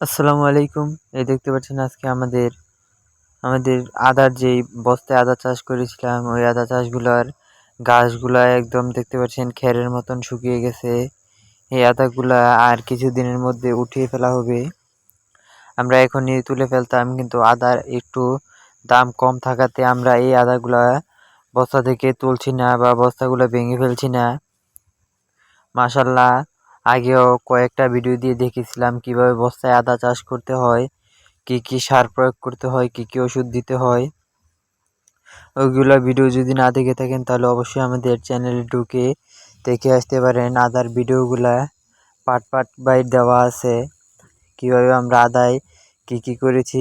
আসসালামু আলাইকুম। এই দেখতে পাচ্ছেন আজকে আমাদের আমাদের আদার যেই বস্তায় আদা চাষ করেছিলাম, ওই আদা চাষগুলার গাছগুলা একদম দেখতে পাচ্ছেন খেরের মতন শুকিয়ে গেছে। এই আদাগুলা আর কিছুদিনের মধ্যে উঠিয়ে ফেলা হবে। আমরা এখনই তুলে ফেলতাম, কিন্তু আদার একটু দাম কম থাকাতে আমরা এই আদাগুলা বস্তা থেকে তুলছি না বা বস্তাগুলা ভেঙে ফেলছি না। মাশাল্লাহ, আগেও কয়েকটা ভিডিও দিয়ে দেখেছিলাম কিভাবে বস্তায় আদা চাষ করতে হয়, কি কি সার প্রয়োগ করতে হয়, কি কি ওষুধ দিতে হয়। ওইগুলা ভিডিও যদি না দেখে থাকেন তাহলে অবশ্যই আমাদের চ্যানেলে ঢুকে দেখে আসতে পারেন। আদার ভিডিওগুলা পার্ট পার্ট বাই দেওয়া আছে, কিভাবে আমরা আদায় কি কি করেছি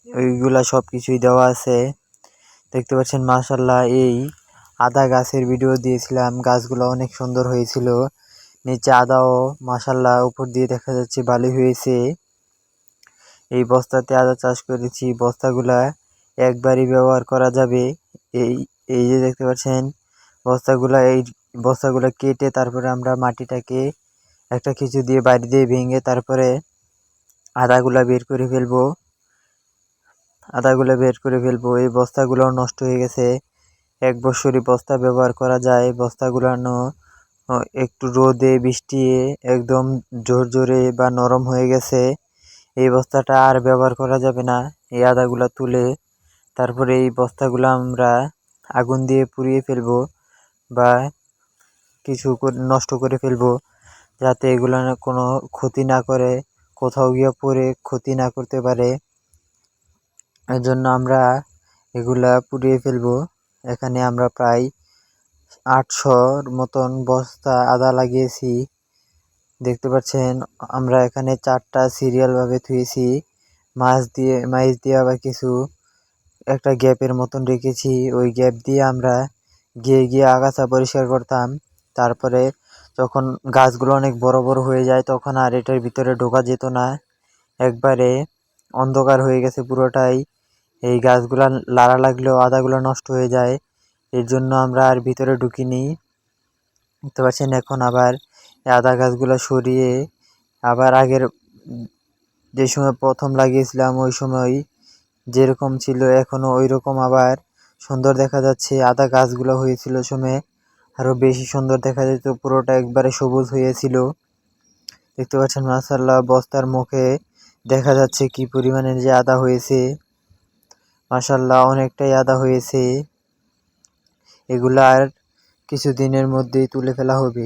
ওইগুলা সব কিছুই দেওয়া আছে। দেখতে পাচ্ছেন মাশাল্লাহ, এই আদা গাছের ভিডিও দিয়েছিলাম, গাছগুলো অনেক সুন্দর হয়েছিল। নিচে আদাও মাশাল্লাহ উপর দিয়ে দেখা যাচ্ছে ভালো হয়েছে। এই বস্তাতে আদা চাষ করেছি, বস্তাগুলা একবারই ব্যবহার করা যাবে। এই এই যে দেখতে পাচ্ছেন এই বস্তাগুলা কেটে তারপরে আমরা মাটিটাকে একটা কিছু দিয়ে বাড়ি দিয়ে ভেঙে তারপরে আদাগুলা বের করে ফেলবো। এই বস্তাগুলো নষ্ট হয়ে গেছে, 1 বছরই বস্তা ব্যবহার করা যায়। বস্তাগুলানো একটু রোদে বৃষ্টি একদম জোরে বা নরম হয়ে গেছে। এই বস্তাটা আর ব্যবহার করা যাবে না। এই আদাগুলা তুলে তারপরে এই বস্তাগুলো আমরা আগুন দিয়ে পুড়িয়ে ফেলবো বা কিছু নষ্ট করে ফেলবো, যাতে এগুলো কোনো ক্ষতি না করে, কোথাও গিয়ে পড়ে ক্ষতি না করতে পারে। এর জন্য আমরা এগুলা পুড়িয়ে ফেলবো। এখানে আমরা প্রায় 800-র মতন বস্তা আদা লাগিয়েছি। দেখতে পাচ্ছেন আমরা এখানে 4টা সিরিয়াল ভাবে থুয়েছি, মাইজ দিয়ে আবার কিছু একটা গ্যাপের মতন রেখেছি। ওই গ্যাপ দিয়ে আমরা গিয়ে আগাছা পরিষ্কার করতাম। তারপরে যখন গাছগুলো অনেক বড় বড় হয়ে যায় তখন আর এটার ভিতরে ঢোকা যেত না, একবারে অন্ধকার হয়ে গেছে পুরোটাই। এই গাছগুলা লাড়া লাগলেও আদাগুলো নষ্ট হয়ে যায়, এর জন্য আমরা আর ভিতরে ঢুকিনি। দেখতে পাচ্ছেন এখন আবার আদা গাছগুলো সরিয়ে আবার আগের যে সময় প্রথম লাগিয়েছিলাম ওই সময় যেরকম ছিল এখনো ওই রকম আবার সুন্দর দেখা যাচ্ছে। আদা গাছগুলো হয়েছিল সময় আরো বেশি সুন্দর দেখা যেত, পুরোটা একবারে সবুজ হয়েছিল। দেখতে পাচ্ছেন মাশাআল্লাহ, বস্তার মুখে দেখা যাচ্ছে কি পরিমাণে যে আদা হয়েছে। মাশাআল্লাহ, অনেকটাই আদা হয়েছে। এগুলা আর কিছুদিনের মধ্যেই তুলে ফেলা হবে।